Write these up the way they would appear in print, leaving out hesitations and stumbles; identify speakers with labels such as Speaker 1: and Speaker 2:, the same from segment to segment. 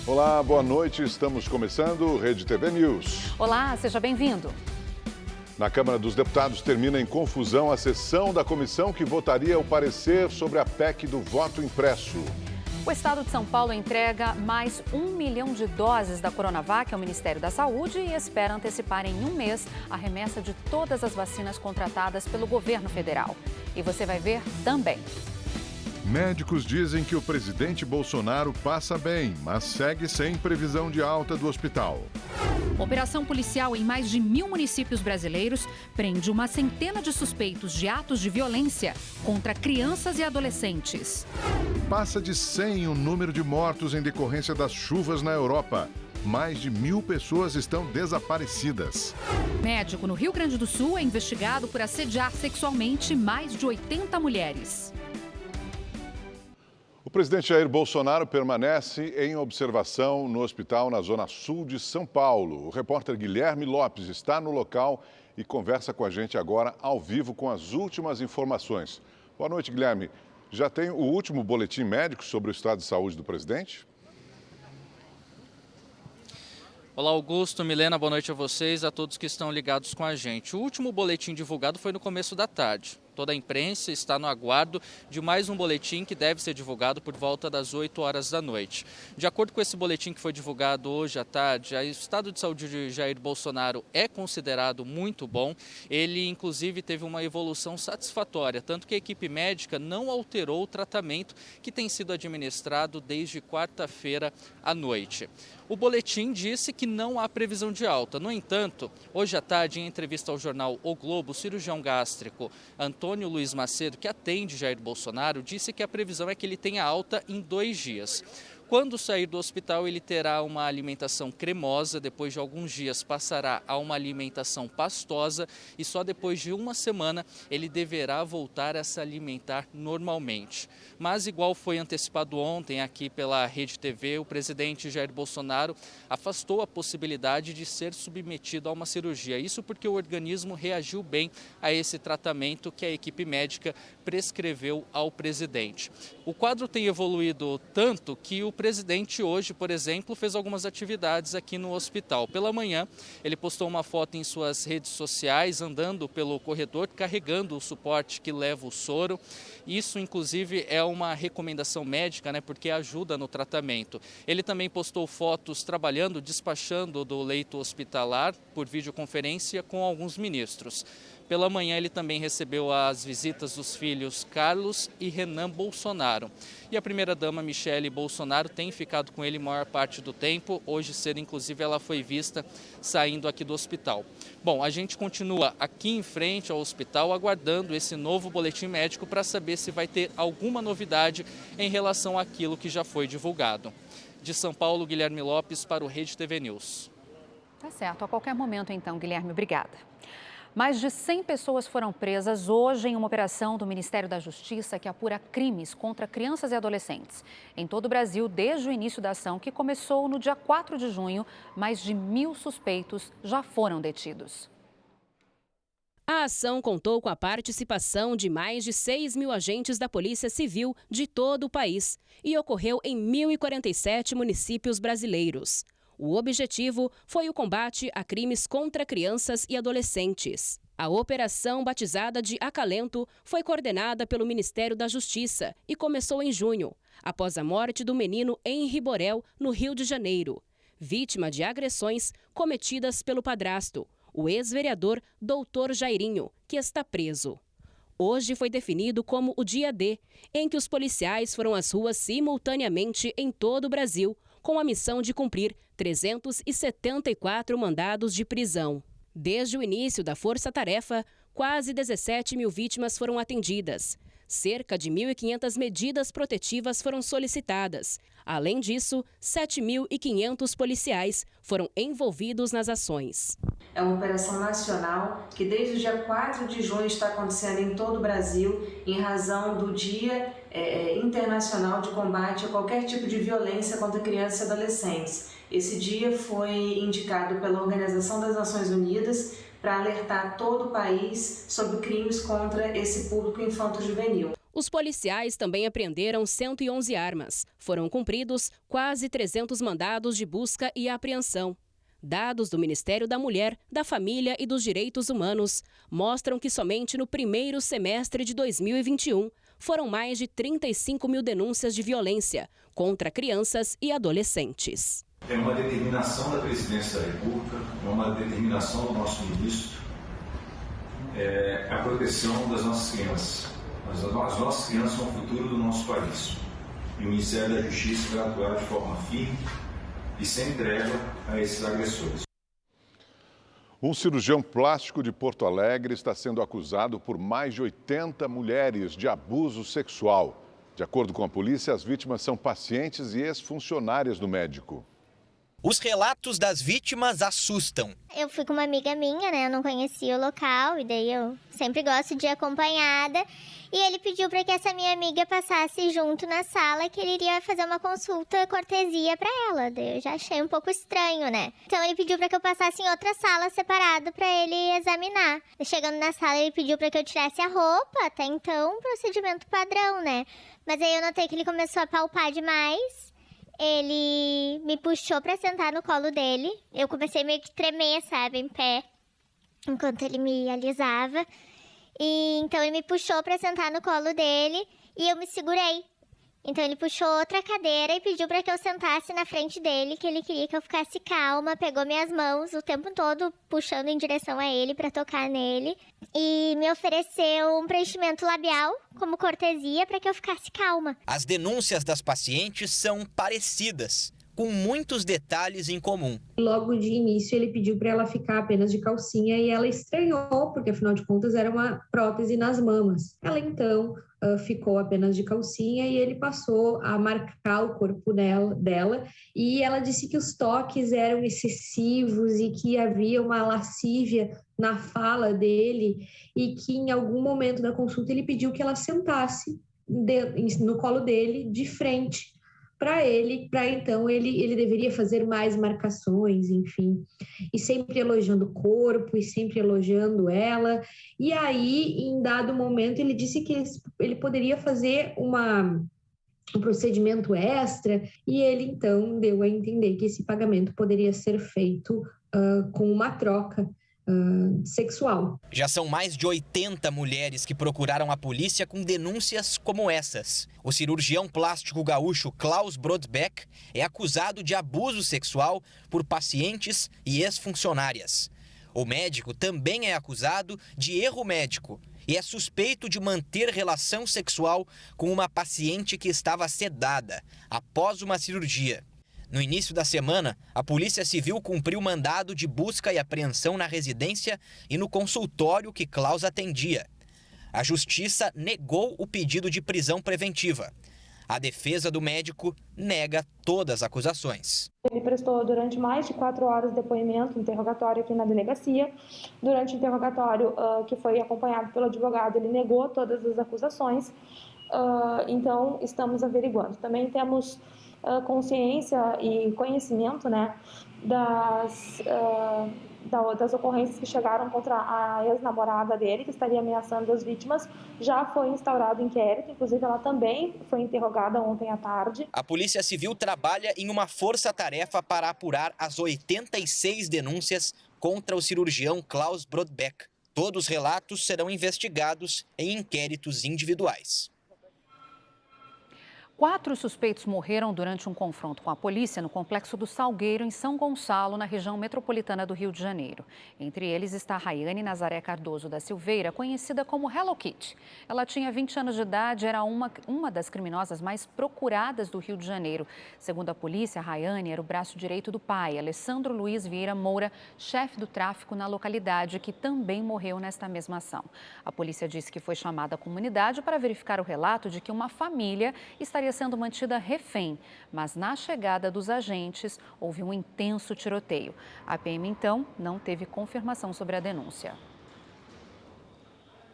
Speaker 1: Olá, boa noite. Estamos começando o Rede TV News.
Speaker 2: Olá, seja bem-vindo.
Speaker 1: Na Câmara dos Deputados termina em confusão a sessão da comissão que votaria o parecer sobre a PEC do voto impresso.
Speaker 2: O estado de São Paulo entrega mais 1 milhão de doses da Coronavac ao Ministério da Saúde e espera antecipar em um mês a remessa de todas as vacinas contratadas pelo governo federal. E você vai ver também.
Speaker 1: Médicos dizem que o presidente Bolsonaro passa bem, mas segue sem previsão de alta do hospital.
Speaker 2: Operação policial em mais de 1.000 municípios brasileiros prende uma centena de suspeitos de atos de violência contra crianças e adolescentes.
Speaker 1: Passa de 100 o número de mortos em decorrência das chuvas na Europa. Mais de 1.000 pessoas estão desaparecidas.
Speaker 2: Médico no Rio Grande do Sul é investigado por assediar sexualmente mais de 80 mulheres.
Speaker 1: O presidente Jair Bolsonaro permanece em observação no hospital na Zona Sul de São Paulo. O repórter Guilherme Lopes está no local e conversa com a gente agora ao vivo com as últimas informações. Boa noite, Guilherme. Já tem o último boletim médico sobre o estado de saúde do presidente?
Speaker 3: Olá, Augusto, Milena, boa noite a vocês, a todos que estão ligados com a gente. O último boletim divulgado foi no começo da tarde. Toda a imprensa está no aguardo de mais um boletim que deve ser divulgado por volta das 8 horas da noite. De acordo com esse boletim que foi divulgado hoje à tarde, o estado de saúde de Jair Bolsonaro é considerado muito bom. Ele, inclusive, teve uma evolução satisfatória, tanto que a equipe médica não alterou o tratamento que tem sido administrado desde quarta-feira à noite. O boletim disse que não há previsão de alta. No entanto, hoje à tarde, em entrevista ao jornal O Globo, o cirurgião gástrico Antônio Luiz Macedo, que atende Jair Bolsonaro, disse que a previsão é que ele tenha alta em 2 dias. Quando sair do hospital, ele terá uma alimentação cremosa, depois de alguns dias passará a uma alimentação pastosa e só depois de uma semana ele deverá voltar a se alimentar normalmente. Mas, igual foi antecipado ontem aqui pela Rede TV, o presidente Jair Bolsonaro afastou a possibilidade de ser submetido a uma cirurgia. Isso porque o organismo reagiu bem a esse tratamento que a equipe médica prescreveu ao presidente. O quadro tem evoluído tanto que o presidente hoje, por exemplo, fez algumas atividades aqui no hospital. Pela manhã, ele postou uma foto em suas redes sociais, andando pelo corredor, carregando o suporte que leva o soro. Isso, inclusive, é uma recomendação médica, né, porque ajuda no tratamento. Ele também postou fotos trabalhando, despachando do leito hospitalar por videoconferência com alguns ministros. Pela manhã, ele também recebeu as visitas dos filhos Carlos e Renan Bolsonaro. E a primeira-dama, Michele Bolsonaro, tem ficado com ele a maior parte do tempo. Hoje cedo, inclusive, ela foi vista saindo aqui do hospital. Bom, a gente continua aqui em frente ao hospital, aguardando esse novo boletim médico para saber se vai ter alguma novidade em relação àquilo que já foi divulgado. De São Paulo, Guilherme Lopes para o Rede TV News.
Speaker 2: Tá certo, a qualquer momento então, Guilherme, obrigada. Mais de 100 pessoas foram presas hoje em uma operação do Ministério da Justiça que apura crimes contra crianças e adolescentes. Em todo o Brasil, desde o início da ação, que começou no dia 4 de junho, mais de 1.000 suspeitos já foram detidos.
Speaker 4: A ação contou com a participação de mais de 6.000 agentes da Polícia Civil de todo o país e ocorreu em 1.047 municípios brasileiros. O objetivo foi o combate a crimes contra crianças e adolescentes. A operação, batizada de Acalento, foi coordenada pelo Ministério da Justiça e começou em junho, após a morte do menino Henri Borel, no Rio de Janeiro, vítima de agressões cometidas pelo padrasto, o ex-vereador Dr. Jairinho, que está preso. Hoje foi definido como o dia D, em que os policiais foram às ruas simultaneamente em todo o Brasil, com a missão de cumprir 374 mandados de prisão. Desde o início da força-tarefa, quase 17.000 vítimas foram atendidas. Cerca de 1.500 medidas protetivas foram solicitadas. Além disso, 7.500 policiais foram envolvidos nas ações.
Speaker 5: É uma operação nacional que desde o dia 4 de junho está acontecendo em todo o Brasil, em razão do Dia Internacional de Combate a qualquer tipo de violência contra crianças e adolescentes. Esse dia foi indicado pela Organização das Nações Unidas para alertar todo o país sobre crimes contra esse público infanto-juvenil.
Speaker 4: Os policiais também apreenderam 111 armas. Foram cumpridos quase 300 mandados de busca e apreensão. Dados do Ministério da Mulher, da Família e dos Direitos Humanos mostram que somente no primeiro semestre de 2021 foram mais de 35 mil denúncias de violência contra crianças e adolescentes.
Speaker 6: É uma determinação da Presidência da República, é uma determinação do nosso ministro, a proteção das nossas crianças. As nossas crianças são o futuro do nosso país. E o Ministério da Justiça vai atuar de forma firme e sem trégua a esses agressores.
Speaker 1: Um cirurgião plástico de Porto Alegre está sendo acusado por mais de 80 mulheres de abuso sexual. De acordo com a polícia, as vítimas são pacientes e ex-funcionárias do médico.
Speaker 7: Os relatos das vítimas assustam.
Speaker 8: Eu fui com uma amiga minha, né? Eu não conhecia o local e daí eu sempre gosto de ir acompanhada. E ele pediu para que essa minha amiga passasse junto na sala, que ele iria fazer uma consulta cortesia para ela. Daí eu já achei um pouco estranho, né? Então ele pediu para que eu passasse em outra sala separado para ele examinar. Chegando na sala, ele pediu para que eu tirasse a roupa, até então, procedimento padrão, né? Mas aí eu notei que ele começou a palpar demais. Ele me puxou pra sentar no colo dele. Eu comecei meio que tremer, sabe, em pé, enquanto ele me alisava. E então ele me puxou pra sentar no colo dele e eu me segurei. Então ele puxou outra cadeira e pediu pra que eu sentasse na frente dele, que ele queria que eu ficasse calma. Pegou minhas mãos o tempo todo puxando em direção a ele pra tocar nele. E me ofereceu um preenchimento labial como cortesia pra que eu ficasse calma.
Speaker 7: As denúncias das pacientes são parecidas, com muitos detalhes em comum.
Speaker 9: Logo de início ele pediu para ela ficar apenas de calcinha e ela estranhou, porque afinal de contas era uma prótese nas mamas. Ela então ficou apenas de calcinha e ele passou a marcar o corpo dela e ela disse que os toques eram excessivos e que havia uma lascívia na fala dele e que em algum momento da consulta ele pediu que ela sentasse no colo dele de frente para então ele deveria fazer mais marcações, enfim, e sempre elogiando o corpo e sempre elogiando ela. E aí, em dado momento, ele disse que ele poderia fazer um procedimento extra e ele então deu a entender que esse pagamento poderia ser feito com uma troca sexual.
Speaker 7: Já são mais de 80 mulheres que procuraram a polícia com denúncias como essas. O cirurgião plástico gaúcho Klaus Brodbeck é acusado de abuso sexual por pacientes e ex-funcionárias. O médico também é acusado de erro médico e é suspeito de manter relação sexual com uma paciente que estava sedada após uma cirurgia. No início da semana, a Polícia Civil cumpriu mandado de busca e apreensão na residência e no consultório que Klaus atendia. A Justiça negou o pedido de prisão preventiva. A defesa do médico nega todas as acusações.
Speaker 10: Ele prestou durante mais de 4 horas de depoimento, interrogatório aqui na delegacia. Durante o interrogatório, que foi acompanhado pelo advogado, ele negou todas as acusações. Então, estamos averiguando. Também temos consciência e conhecimento, né, das ocorrências que chegaram contra a ex-namorada dele, que estaria ameaçando as vítimas. Já foi instaurado inquérito, inclusive ela também foi interrogada ontem à tarde.
Speaker 7: A Polícia Civil trabalha em uma força-tarefa para apurar as 86 denúncias contra o cirurgião Klaus Brodbeck. Todos os relatos serão investigados em inquéritos individuais.
Speaker 2: 4 suspeitos morreram durante um confronto com a polícia no Complexo do Salgueiro, em São Gonçalo, na região metropolitana do Rio de Janeiro. Entre eles está Rayane Nazaré Cardoso da Silveira, conhecida como Hello Kitty. Ela tinha 20 anos de idade, era uma das criminosas mais procuradas do Rio de Janeiro. Segundo a polícia, Rayane era o braço direito do pai, Alessandro Luiz Vieira Moura, chefe do tráfico na localidade, que também morreu nesta mesma ação. A polícia disse que foi chamada à comunidade para verificar o relato de que uma família estaria sendo mantida refém, mas na chegada dos agentes houve um intenso tiroteio. A PM, então, não teve confirmação sobre a denúncia.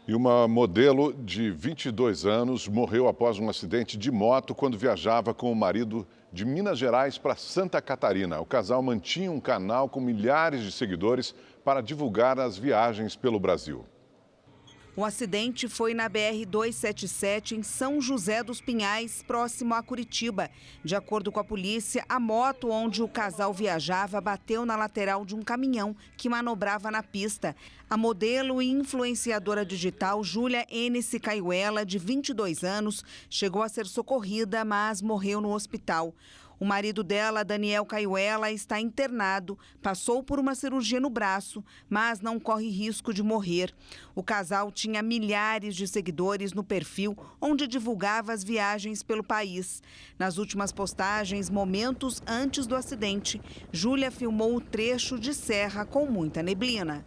Speaker 1: E uma modelo de 22 anos morreu após um acidente de moto quando viajava com o marido de Minas Gerais para Santa Catarina. O casal mantinha um canal com milhares de seguidores para divulgar as viagens pelo Brasil.
Speaker 11: O acidente foi na BR-277, em São José dos Pinhais, próximo a Curitiba. De acordo com a polícia, a moto onde o casal viajava bateu na lateral de um caminhão que manobrava na pista. A modelo e influenciadora digital Júlia Enes Caiuela, de 22 anos, chegou a ser socorrida, mas morreu no hospital. O marido dela, Daniel Caiuela, está internado, passou por uma cirurgia no braço, mas não corre risco de morrer. O casal tinha milhares de seguidores no perfil, onde divulgava as viagens pelo país. Nas últimas postagens, momentos antes do acidente, Júlia filmou o trecho de serra com muita neblina.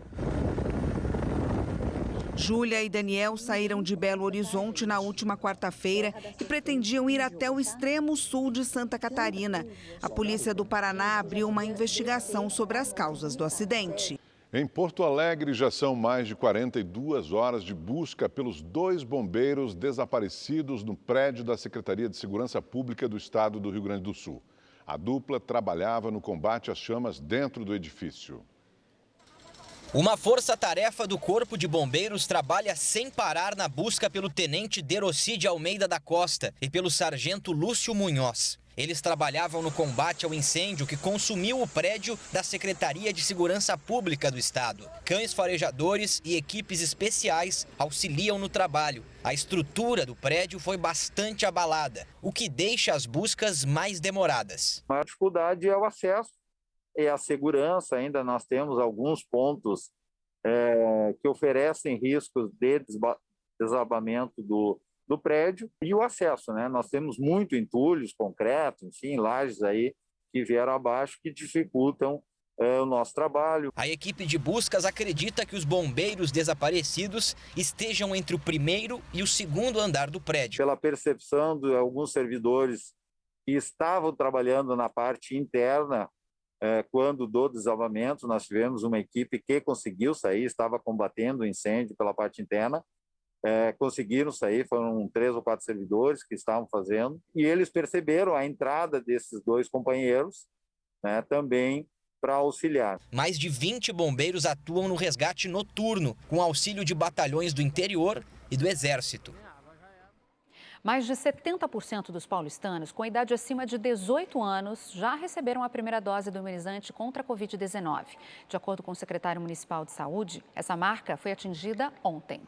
Speaker 11: Júlia e Daniel saíram de Belo Horizonte na última quarta-feira e pretendiam ir até o extremo sul de Santa Catarina. A polícia do Paraná abriu uma investigação sobre as causas do acidente.
Speaker 1: Em Porto Alegre, já são mais de 42 horas de busca pelos 2 bombeiros desaparecidos no prédio da Secretaria de Segurança Pública do Estado do Rio Grande do Sul. A dupla trabalhava no combate às chamas dentro do edifício.
Speaker 7: Uma força-tarefa do Corpo de Bombeiros trabalha sem parar na busca pelo tenente Deroci de Almeida da Costa e pelo sargento Lúcio Munhoz. Eles trabalhavam no combate ao incêndio que consumiu o prédio da Secretaria de Segurança Pública do Estado. Cães farejadores e equipes especiais auxiliam no trabalho. A estrutura do prédio foi bastante abalada, o que deixa as buscas mais demoradas.
Speaker 12: A maior dificuldade é o acesso. E a segurança, ainda nós temos alguns pontos que oferecem riscos de desabamento do prédio e o acesso, né? Nós temos muito entulhos, concreto, enfim, lajes aí que vieram abaixo que dificultam o nosso trabalho.
Speaker 7: A equipe de buscas acredita que os bombeiros desaparecidos estejam entre o primeiro e o segundo andar do prédio.
Speaker 12: Pela percepção de alguns servidores que estavam trabalhando na parte interna, quando do desabamento, nós tivemos uma equipe que conseguiu sair, estava combatendo o incêndio pela parte interna, conseguiram sair, foram 3 ou 4 servidores que estavam fazendo, e eles perceberam a entrada desses 2 companheiros, né, também para auxiliar.
Speaker 7: Mais de 20 bombeiros atuam no resgate noturno, com auxílio de batalhões do interior e do Exército.
Speaker 2: Mais de 70% dos paulistanos com idade acima de 18 anos já receberam a primeira dose do imunizante contra a Covid-19. De acordo com o secretário municipal de saúde, essa marca foi atingida ontem.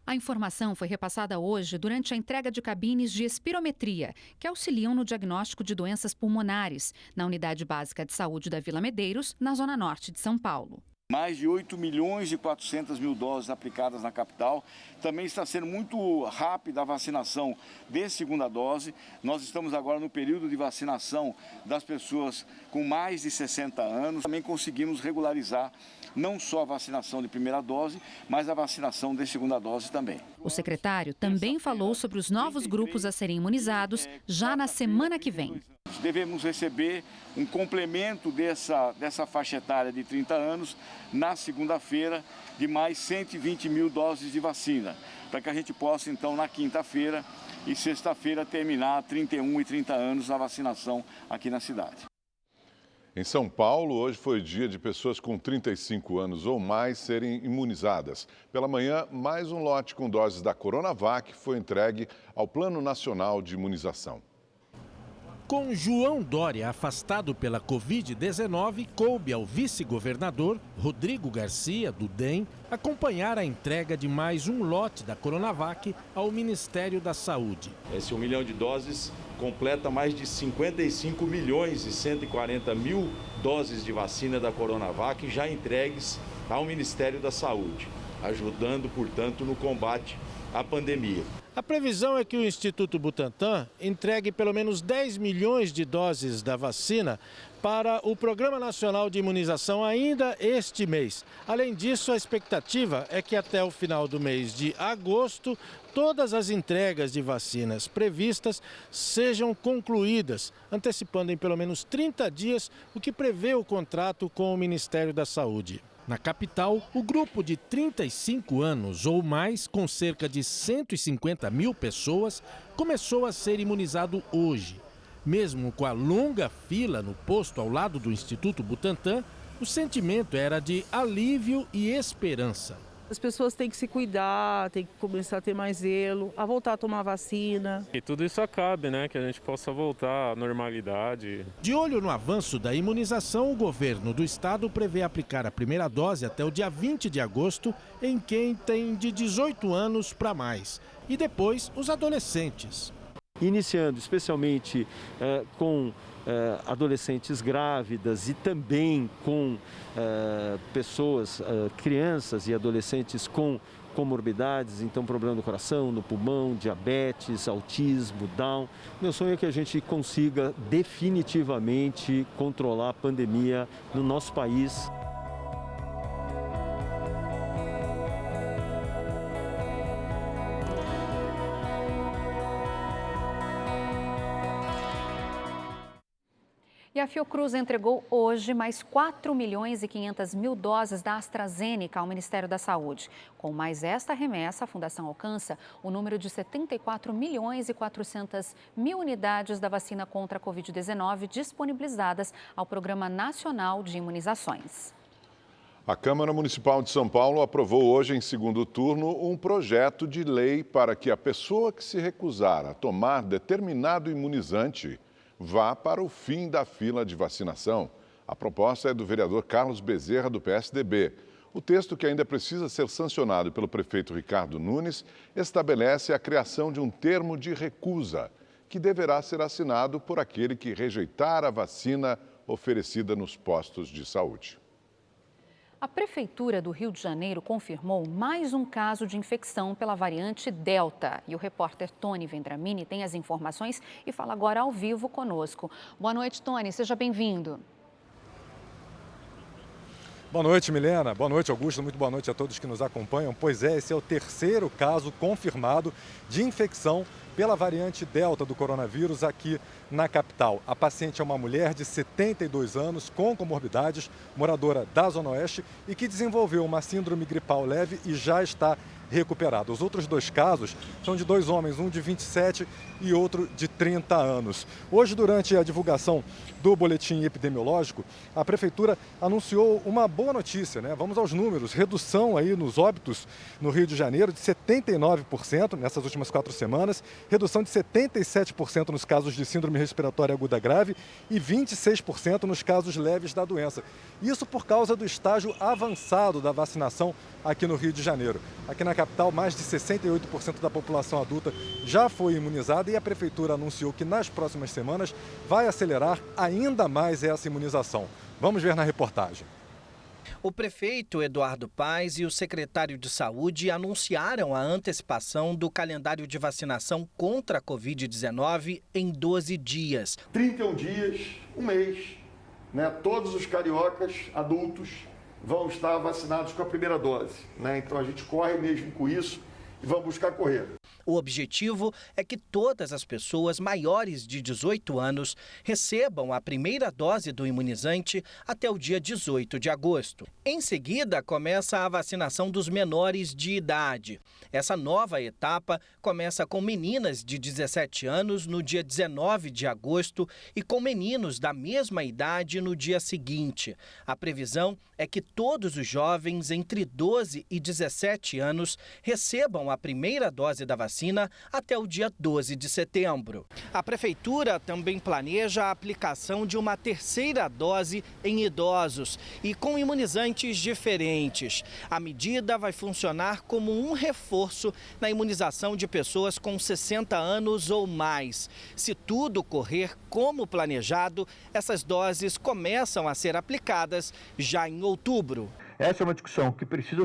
Speaker 2: A informação foi repassada hoje durante a entrega de cabines de espirometria, que auxiliam no diagnóstico de doenças pulmonares, na Unidade Básica de Saúde da Vila Medeiros, na Zona Norte de São Paulo.
Speaker 13: Mais de 8.400.000 doses aplicadas na capital. Também está sendo muito rápida a vacinação de segunda dose. Nós estamos agora no período de vacinação das pessoas com mais de 60 anos. Também conseguimos regularizar não só a vacinação de primeira dose, mas a vacinação de segunda dose também.
Speaker 2: O secretário também falou sobre os novos grupos a serem imunizados já na semana que vem.
Speaker 13: Devemos receber um complemento dessa faixa etária de 30 anos na segunda-feira de mais 120.000 doses de vacina, para que a gente possa, então, na quinta-feira e sexta-feira, terminar 31 e 30 anos a vacinação aqui na cidade.
Speaker 1: Em São Paulo, hoje foi dia de pessoas com 35 anos ou mais serem imunizadas. Pela manhã, mais um lote com doses da Coronavac foi entregue ao Plano Nacional de Imunização.
Speaker 14: Com João Dória afastado pela Covid-19, coube ao vice-governador Rodrigo Garcia, do DEM, acompanhar a entrega de mais um lote da Coronavac ao Ministério da Saúde.
Speaker 15: Esse 1 milhão de doses completa mais de 55 milhões e 140 mil doses de vacina da Coronavac já entregues ao Ministério da Saúde, ajudando, portanto, no combate à pandemia.
Speaker 14: A previsão é que o Instituto Butantan entregue pelo menos 10 milhões de doses da vacina para o Programa Nacional de Imunização ainda este mês. Além disso, a expectativa é que até o final do mês de agosto, todas as entregas de vacinas previstas sejam concluídas, antecipando em pelo menos 30 dias o que prevê o contrato com o Ministério da Saúde. Na capital, o grupo de 35 anos ou mais, com cerca de 150 mil pessoas, começou a ser imunizado hoje. Mesmo com a longa fila no posto ao lado do Instituto Butantan, o sentimento era de alívio e esperança.
Speaker 16: As pessoas têm que se cuidar, têm que começar a ter mais zelo, a voltar a tomar vacina.
Speaker 17: Que tudo isso acabe, né? Que a gente possa voltar à normalidade.
Speaker 14: De olho no avanço da imunização, o governo do estado prevê aplicar a primeira dose até o dia 20 de agosto em quem tem de 18 anos para mais. E depois os adolescentes.
Speaker 18: Iniciando especialmente com adolescentes grávidas e também com pessoas, crianças e adolescentes com comorbidades, então problema do coração, no pulmão, diabetes, autismo, Down. Meu sonho é que a gente consiga definitivamente controlar a pandemia no nosso país.
Speaker 2: E a Fiocruz entregou hoje mais 4.500.000 doses da AstraZeneca ao Ministério da Saúde. Com mais esta remessa, a Fundação alcança o número de 74.400.000 unidades da vacina contra a Covid-19 disponibilizadas ao Programa Nacional de Imunizações.
Speaker 1: A Câmara Municipal de São Paulo aprovou hoje, em segundo turno, um projeto de lei para que a pessoa que se recusar a tomar determinado imunizante vá para o fim da fila de vacinação. A proposta é do vereador Carlos Bezerra, do PSDB. O texto, que ainda precisa ser sancionado pelo prefeito Ricardo Nunes, estabelece a criação de um termo de recusa, que deverá ser assinado por aquele que rejeitar a vacina oferecida nos postos de saúde.
Speaker 2: A Prefeitura do Rio de Janeiro confirmou mais um caso de infecção pela variante Delta. E o repórter Tony Vendramini tem as informações e fala agora ao vivo conosco. Boa noite, Tony. Seja bem-vindo.
Speaker 19: Boa noite, Milena. Boa noite, Augusto. Muito boa noite a todos que nos acompanham. Pois é, esse é o terceiro caso confirmado de infecção pela variante Delta do coronavírus aqui na capital. A paciente é uma mulher de 72 anos, com comorbidades, moradora da Zona Oeste e que desenvolveu uma síndrome gripal leve e já está recuperada. Os outros dois casos são de dois homens, um de 27 e outro de 30 anos. Hoje, durante a divulgação do boletim epidemiológico, a Prefeitura anunciou uma boa notícia, né? Vamos aos números. Redução aí nos óbitos no Rio de Janeiro de 79% nessas últimas 4 semanas, redução de 77% nos casos de síndrome respiratória aguda grave e 26% nos casos leves da doença. Isso por causa do estágio avançado da vacinação aqui no Rio de Janeiro. Aqui na capital, mais de 68% da população adulta já foi imunizada e a Prefeitura anunciou que nas próximas semanas vai acelerar ainda mais essa imunização. Vamos ver na reportagem.
Speaker 7: O prefeito Eduardo Paes e o secretário de Saúde anunciaram a antecipação do calendário de vacinação contra a Covid-19 em 12 dias.
Speaker 20: 31 dias, um mês, né? Todos os cariocas adultos vão estar vacinados com a primeira dose, né? Então a gente corre mesmo com isso e vamos buscar correr.
Speaker 7: O objetivo é que todas as pessoas maiores de 18 anos recebam a primeira dose do imunizante até o dia 18 de agosto. Em seguida, começa a vacinação dos menores de idade. Essa nova etapa começa com meninas de 17 anos no dia 19 de agosto e com meninos da mesma idade no dia seguinte. A previsão é que todos os jovens entre 12 e 17 anos recebam a primeira dose da vacina até o dia 12 de setembro. A Prefeitura também planeja a aplicação de uma terceira dose em idosos e com imunizantes diferentes. A medida vai funcionar como um reforço na imunização de pessoas com 60 anos ou mais. Se tudo correr como planejado, essas doses começam a ser aplicadas já em outubro.
Speaker 20: Essa é uma discussão que precisa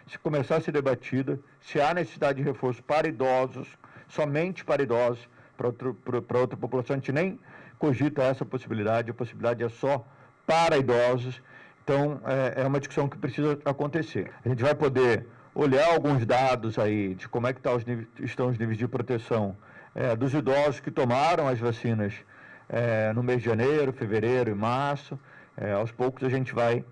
Speaker 20: se começar a ser debatida, se há necessidade de reforço para idosos, somente para idosos, para outra população, a gente nem cogita essa possibilidade, a possibilidade é só para idosos, então é uma discussão que precisa acontecer. A gente vai poder olhar alguns dados aí de como é que estão os níveis de proteção dos idosos que tomaram as vacinas no mês de janeiro, fevereiro e março. Aos poucos a gente vai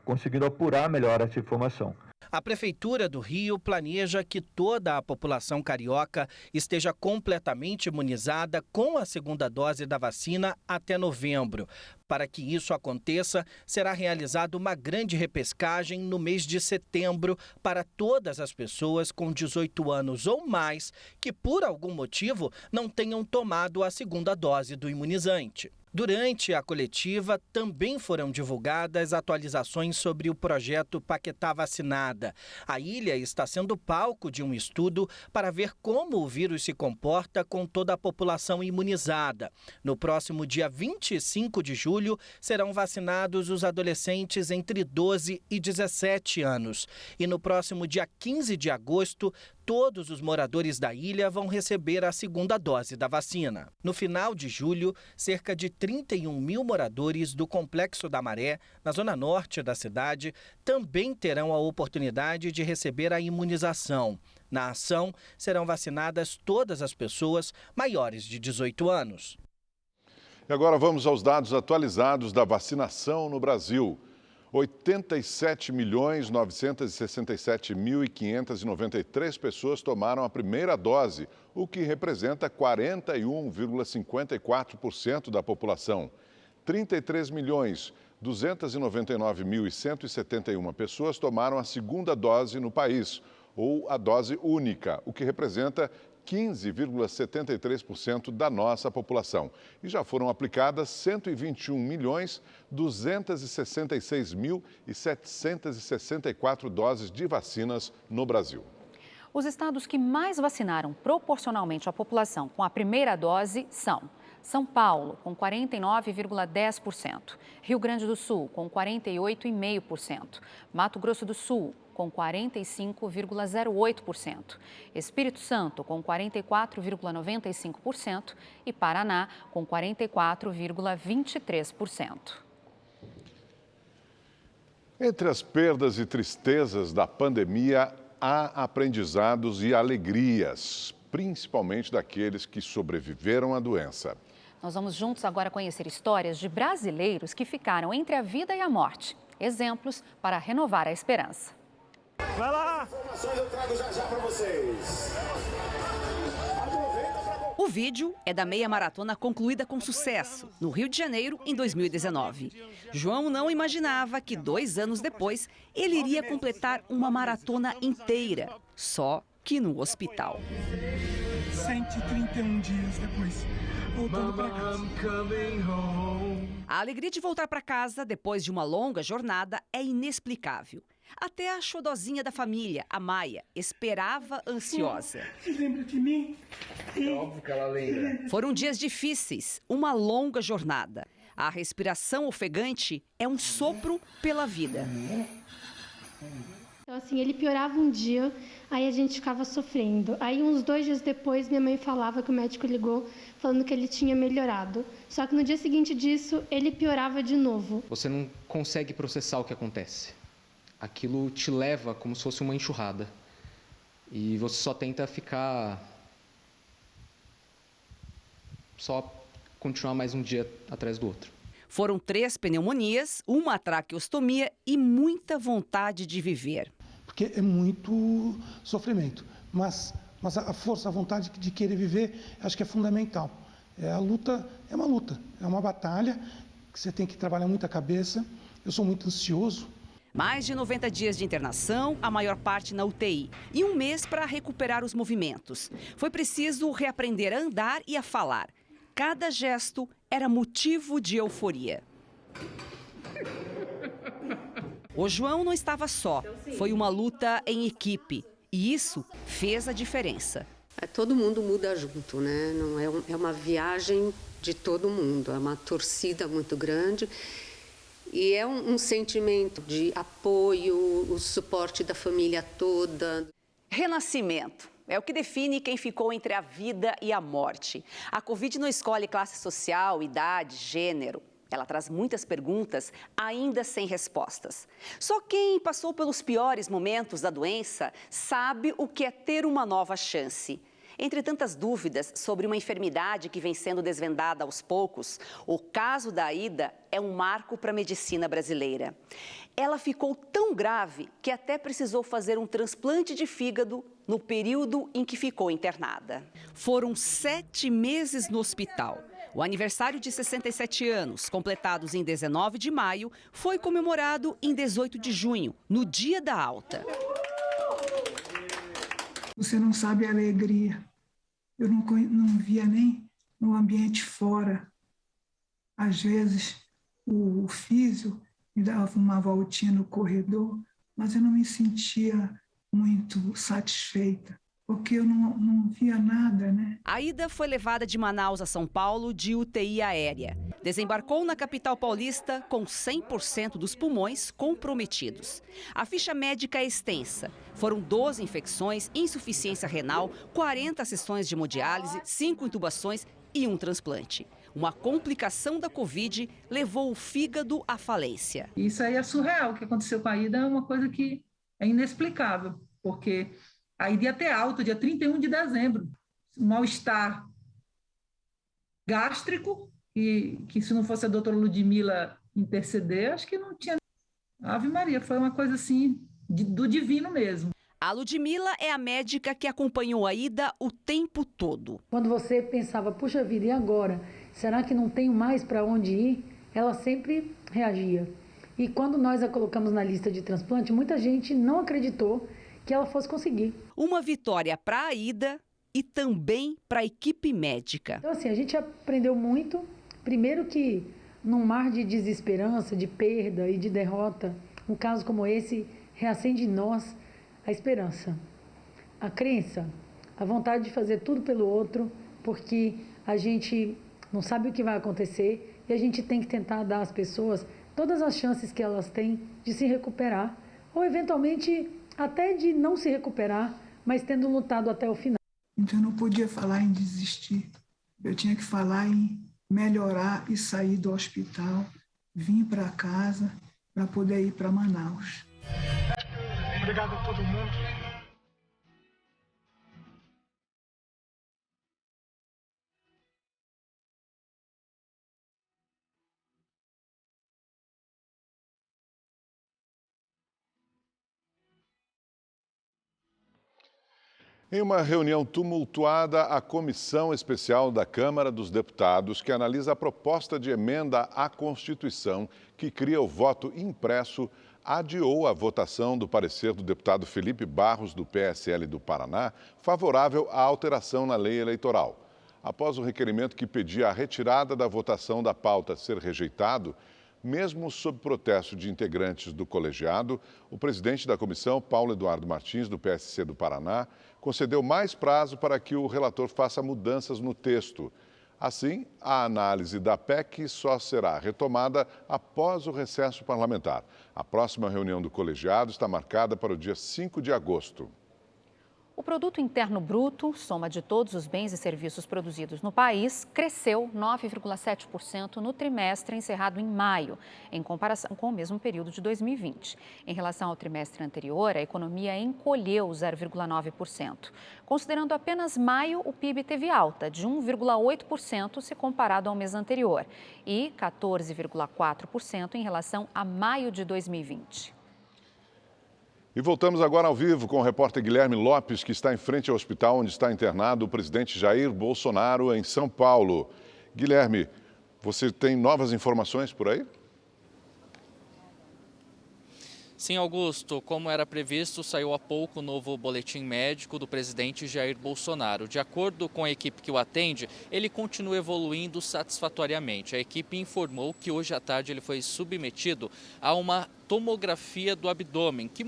Speaker 20: conseguindo apurar melhor essa informação.
Speaker 21: A Prefeitura do Rio planeja que toda a população carioca esteja completamente imunizada com a segunda dose da vacina até novembro. Para que isso aconteça, será realizada uma grande repescagem no mês de setembro para todas as pessoas com 18 anos ou mais que, por algum motivo, não tenham tomado a segunda dose do imunizante. Durante a coletiva, também foram divulgadas atualizações sobre o projeto Paquetá Vacinada. A ilha está sendo palco de um estudo para ver como o vírus se comporta com toda a população imunizada. No próximo dia 25 de julho, serão vacinados os adolescentes entre 12 e 17 anos. E no próximo dia 15 de agosto, todos os moradores da ilha vão receber a segunda dose da vacina. No final de julho, cerca de 31 mil moradores do Complexo da Maré, na zona norte da cidade, também terão a oportunidade de receber a imunização. Na ação, serão vacinadas todas as pessoas maiores de 18 anos.
Speaker 1: E agora vamos aos dados atualizados da vacinação no Brasil. 87.967.593 pessoas tomaram a primeira dose, o que representa 41,54% da população. 33.299.171 pessoas tomaram a segunda dose no país, ou a dose única, o que representa 15,73% da nossa população. E já foram aplicadas 121.266.764 doses de vacinas no Brasil.
Speaker 2: Os estados que mais vacinaram proporcionalmente a população com a primeira dose são São Paulo, com 49,10%, Rio Grande do Sul, com 48,5%, Mato Grosso do Sul, com 45,08%, Espírito Santo, com 44,95% e Paraná, com 44,23%.
Speaker 1: Entre as perdas e tristezas da pandemia, há aprendizados e alegrias, principalmente daqueles que sobreviveram à doença.
Speaker 2: Nós vamos juntos agora conhecer histórias de brasileiros que ficaram entre a vida e a morte. Exemplos para renovar a esperança.
Speaker 22: Vai lá! Informações eu trago já para vocês.
Speaker 23: O vídeo é da meia maratona concluída com sucesso, no Rio de Janeiro, em 2019. João não imaginava que 2 anos depois ele iria completar uma maratona inteira, só que no hospital.
Speaker 22: 131 dias depois, voltando para casa.
Speaker 23: A alegria de voltar para casa depois de uma longa jornada é inexplicável. Até a xodozinha da família, a Maia, esperava ansiosa.
Speaker 22: Você lembra de mim?
Speaker 23: É óbvio que ela lembra. Foram dias difíceis, uma longa jornada. A respiração ofegante é um sopro pela vida.
Speaker 24: Então, assim, ele piorava um dia, aí a gente ficava sofrendo. Aí, uns 2 dias depois, minha mãe falava que o médico ligou, falando que ele tinha melhorado. Só que no dia seguinte disso, ele piorava de novo.
Speaker 25: Você não consegue processar o que acontece. Aquilo te leva como se fosse uma enxurrada. E você só tenta só continuar mais um dia atrás do outro.
Speaker 23: Foram 3 pneumonias, uma traqueostomia e muita vontade de viver.
Speaker 22: Porque é muito sofrimento, mas a força, a vontade de querer viver, acho que é fundamental. A luta é uma luta, é uma batalha que você tem que trabalhar muito a cabeça. Eu sou muito ansioso.
Speaker 23: Mais de 90 dias de internação, a maior parte na UTI, e 1 mês para recuperar os movimentos. Foi preciso reaprender a andar e a falar. Cada gesto era motivo de euforia. O João não estava só, foi uma luta em equipe, e isso fez a diferença.
Speaker 26: Todo mundo muda junto, né? Não é uma viagem de todo mundo, é uma torcida muito grande. E é um sentimento de apoio, o suporte da família toda.
Speaker 23: Renascimento é o que define quem ficou entre a vida e a morte. A Covid não escolhe classe social, idade, gênero. Ela traz muitas perguntas ainda sem respostas. Só quem passou pelos piores momentos da doença sabe o que é ter uma nova chance. Entre tantas dúvidas sobre uma enfermidade que vem sendo desvendada aos poucos, o caso da Aida é um marco para a medicina brasileira. Ela ficou tão grave que até precisou fazer um transplante de fígado no período em que ficou internada. Foram 7 meses no hospital. O aniversário de 67 anos, completados em 19 de maio, foi comemorado em 18 de junho, no dia da alta.
Speaker 3: Você não sabe a alegria. Eu não via nem no ambiente fora. Às vezes, o físio me dava uma voltinha no corredor, mas eu não me sentia muito satisfeita, porque eu não via nada, né?
Speaker 23: A Aida foi levada de Manaus a São Paulo de UTI aérea. Desembarcou na capital paulista com 100% dos pulmões comprometidos. A ficha médica é extensa. Foram 12 infecções, insuficiência renal, 40 sessões de hemodiálise, 5 intubações e um transplante. Uma complicação da Covid levou o fígado à falência.
Speaker 4: Isso aí é surreal. O que aconteceu com a Aida é uma coisa que é inexplicável, porque a Aida ia ter alta dia 31 de dezembro. Um mal-estar gástrico, e que se não fosse a doutora Ludmila interceder, acho que não tinha. Ave Maria, foi uma coisa assim, do divino mesmo.
Speaker 23: A Ludmila é a médica que acompanhou a Aida o tempo todo.
Speaker 5: Quando você pensava, puxa vida, e agora? Será que não tenho mais para onde ir? Ela sempre reagia. E quando nós a colocamos na lista de transplante, muita gente não acreditou que ela fosse conseguir.
Speaker 23: Uma vitória para a Aida e também para a equipe médica.
Speaker 5: Então, assim, a gente aprendeu muito. Primeiro que, num mar de desesperança, de perda e de derrota, um caso como esse reacende em nós a esperança, a crença, a vontade de fazer tudo pelo outro, porque a gente não sabe o que vai acontecer e a gente tem que tentar dar às pessoas todas as chances que elas têm de se recuperar, ou eventualmente até de não se recuperar, mas tendo lutado até o final.
Speaker 3: Então eu não podia falar em desistir, eu tinha que falar em melhorar e sair do hospital, vir para casa para poder ir para Manaus.
Speaker 4: Obrigado a todo mundo.
Speaker 1: Em uma reunião tumultuada, a Comissão Especial da Câmara dos Deputados, que analisa a proposta de emenda à Constituição que cria o voto impresso, adiou a votação do parecer do deputado Felipe Barros, do PSL do Paraná, favorável à alteração na lei eleitoral. Após o requerimento que pedia a retirada da votação da pauta ser rejeitado, mesmo sob protesto de integrantes do colegiado, o presidente da comissão, Paulo Eduardo Martins, do PSC do Paraná, concedeu mais prazo para que o relator faça mudanças no texto. Assim, a análise da PEC só será retomada após o recesso parlamentar. A próxima reunião do colegiado está marcada para o dia 5 de agosto.
Speaker 2: O Produto Interno Bruto, soma de todos os bens e serviços produzidos no país, cresceu 9,7% no trimestre encerrado em maio, em comparação com o mesmo período de 2020. Em relação ao trimestre anterior, a economia encolheu 0,9%. Considerando apenas maio, o PIB teve alta de 1,8% se comparado ao mês anterior e 14,4% em relação a maio de 2020.
Speaker 1: E voltamos agora ao vivo com o repórter Guilherme Lopes, que está em frente ao hospital onde está internado o presidente Jair Bolsonaro, em São Paulo. Guilherme, você tem novas informações por aí?
Speaker 6: Sim, Augusto, como era previsto, saiu há pouco o novo boletim médico do presidente Jair Bolsonaro. De acordo com a equipe que o atende, ele continua evoluindo satisfatoriamente. A equipe informou que hoje à tarde ele foi submetido a uma tomografia do abdômen, que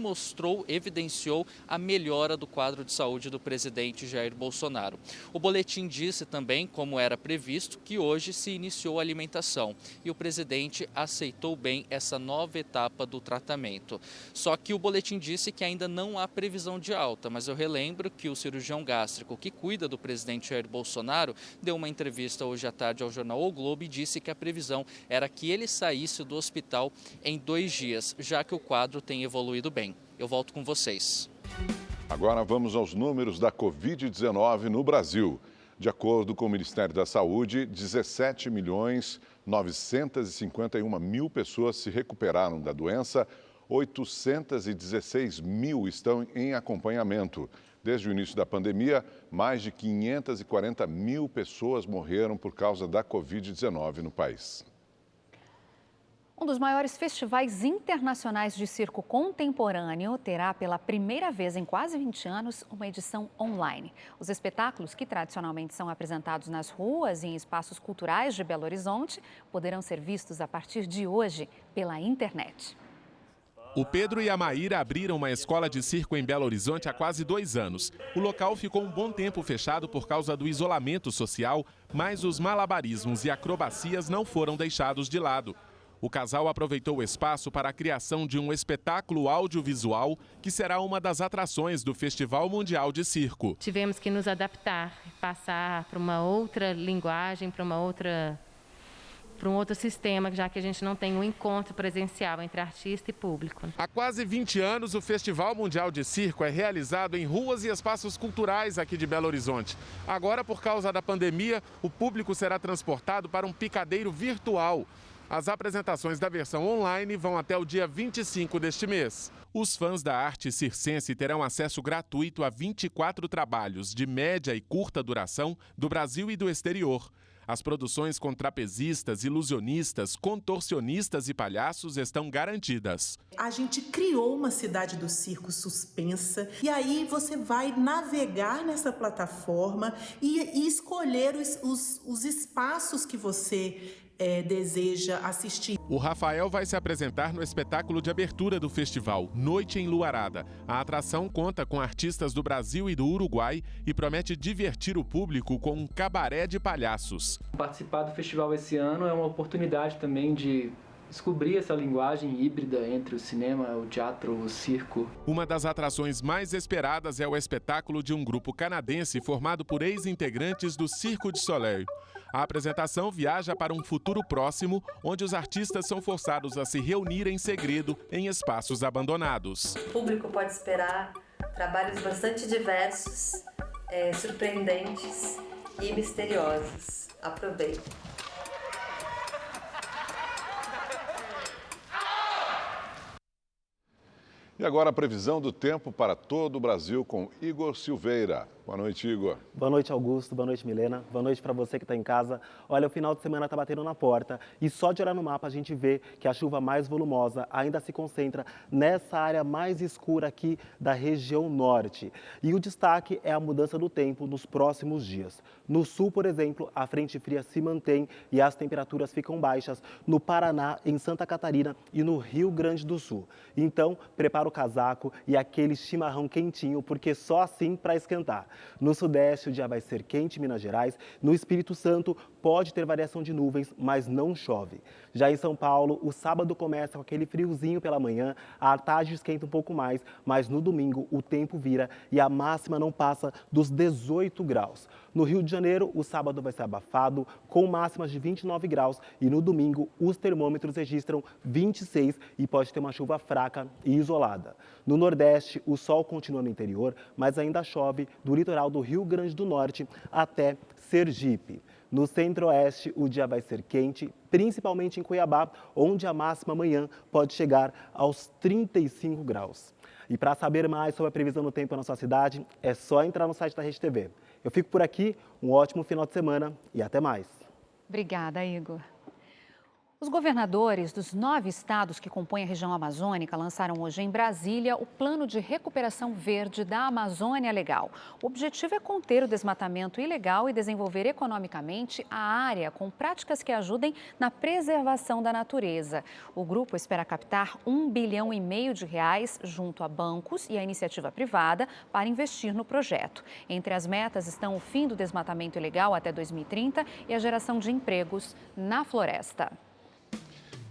Speaker 6: evidenciou a melhora do quadro de saúde do presidente Jair Bolsonaro. O boletim disse também, como era previsto, que hoje se iniciou a alimentação e o presidente aceitou bem essa nova etapa do tratamento. Só que o boletim disse que ainda não há previsão de alta, mas eu relembro que o cirurgião gástrico que cuida do presidente Jair Bolsonaro deu uma entrevista hoje à tarde ao jornal O Globo e disse que a previsão era que ele saísse do hospital em 2 dias, já que o quadro tem evoluído bem. Eu volto com vocês.
Speaker 1: Agora vamos aos números da Covid-19 no Brasil. De acordo com o Ministério da Saúde, 17.951.000 pessoas se recuperaram da doença, 816 mil estão em acompanhamento. Desde o início da pandemia, mais de 540 mil pessoas morreram por causa da Covid-19 no país.
Speaker 2: Um dos maiores festivais internacionais de circo contemporâneo terá pela primeira vez em quase 20 anos uma edição online. Os espetáculos, que tradicionalmente são apresentados nas ruas e em espaços culturais de Belo Horizonte, poderão ser vistos a partir de hoje pela internet.
Speaker 8: O Pedro e a Maíra abriram uma escola de circo em Belo Horizonte há quase 2 anos. O local ficou um bom tempo fechado por causa do isolamento social, mas os malabarismos e acrobacias não foram deixados de lado. O casal aproveitou o espaço para a criação de um espetáculo audiovisual que será uma das atrações do Festival Mundial de Circo.
Speaker 9: Tivemos que nos adaptar, passar para uma outra linguagem, para um outro sistema, já que a gente não tem um encontro presencial entre artista e público.
Speaker 8: Há quase 20 anos, o Festival Mundial de Circo é realizado em ruas e espaços culturais aqui de Belo Horizonte. Agora, por causa da pandemia, o público será transportado para um picadeiro virtual. As apresentações da versão online vão até o dia 25 deste mês. Os fãs da arte circense terão acesso gratuito a 24 trabalhos de média e curta duração do Brasil e do exterior. As produções com trapezistas, ilusionistas, contorcionistas e palhaços estão garantidas.
Speaker 10: A gente criou uma cidade do circo suspensa e aí você vai navegar nessa plataforma e escolher os espaços que você deseja assistir.
Speaker 8: O Rafael vai se apresentar no espetáculo de abertura do festival, Noite Enluarada. A atração conta com artistas do Brasil e do Uruguai e promete divertir o público com um cabaré de palhaços.
Speaker 11: Participar do festival esse ano é uma oportunidade também de descobrir essa linguagem híbrida entre o cinema, o teatro, o circo.
Speaker 8: Uma das atrações mais esperadas é o espetáculo de um grupo canadense formado por ex-integrantes do Cirque du Soleil. A apresentação viaja para um futuro próximo, onde os artistas são forçados a se reunir em segredo em espaços abandonados.
Speaker 12: O público pode esperar trabalhos bastante diversos, surpreendentes e misteriosos. Aproveite!
Speaker 1: E agora a previsão do tempo para todo o Brasil com Igor Silveira. Boa noite, Igor.
Speaker 13: Boa noite, Augusto. Boa noite, Milena. Boa noite para você que está em casa. Olha, o final de semana está batendo na porta e só de olhar no mapa a gente vê que a chuva mais volumosa ainda se concentra nessa área mais escura aqui da região norte. E o destaque é a mudança do tempo nos próximos dias. No sul, por exemplo, a frente fria se mantém e as temperaturas ficam baixas no Paraná, em Santa Catarina e no Rio Grande do Sul. Então, prepara o casaco e aquele chimarrão quentinho, porque só assim para esquentar. No sudeste, o dia vai ser quente em Minas Gerais. No Espírito Santo, pode ter variação de nuvens, mas não chove. Já em São Paulo, o sábado começa com aquele friozinho pela manhã, à tarde esquenta um pouco mais, mas no domingo o tempo vira e a máxima não passa dos 18 graus. No Rio de Janeiro, o sábado vai ser abafado, com máximas de 29 graus e no domingo os termômetros registram 26 e pode ter uma chuva fraca e isolada. No Nordeste, o sol continua no interior, mas ainda chove do litoral do Rio Grande do Norte até Sergipe. No Centro-Oeste, o dia vai ser quente, principalmente em Cuiabá, onde a máxima amanhã pode chegar aos 35 graus. E para saber mais sobre a previsão do tempo na sua cidade, é só entrar no site da Rede TV. Eu fico por aqui, um ótimo final de semana e até mais.
Speaker 2: Obrigada, Igor. Os governadores dos 9 estados que compõem a região amazônica lançaram hoje em Brasília o Plano de Recuperação Verde da Amazônia Legal. O objetivo é conter o desmatamento ilegal e desenvolver economicamente a área com práticas que ajudem na preservação da natureza. O grupo espera captar R$1,5 bilhão junto a bancos e a iniciativa privada para investir no projeto. Entre as metas estão o fim do desmatamento ilegal até 2030 e a geração de empregos na floresta.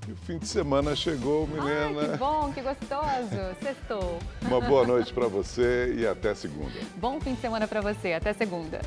Speaker 1: E o fim de semana chegou, Milena.
Speaker 2: Ai, que bom, que gostoso. Sextou.
Speaker 1: Uma boa noite para você e até segunda.
Speaker 2: Bom fim de semana para você. Até segunda.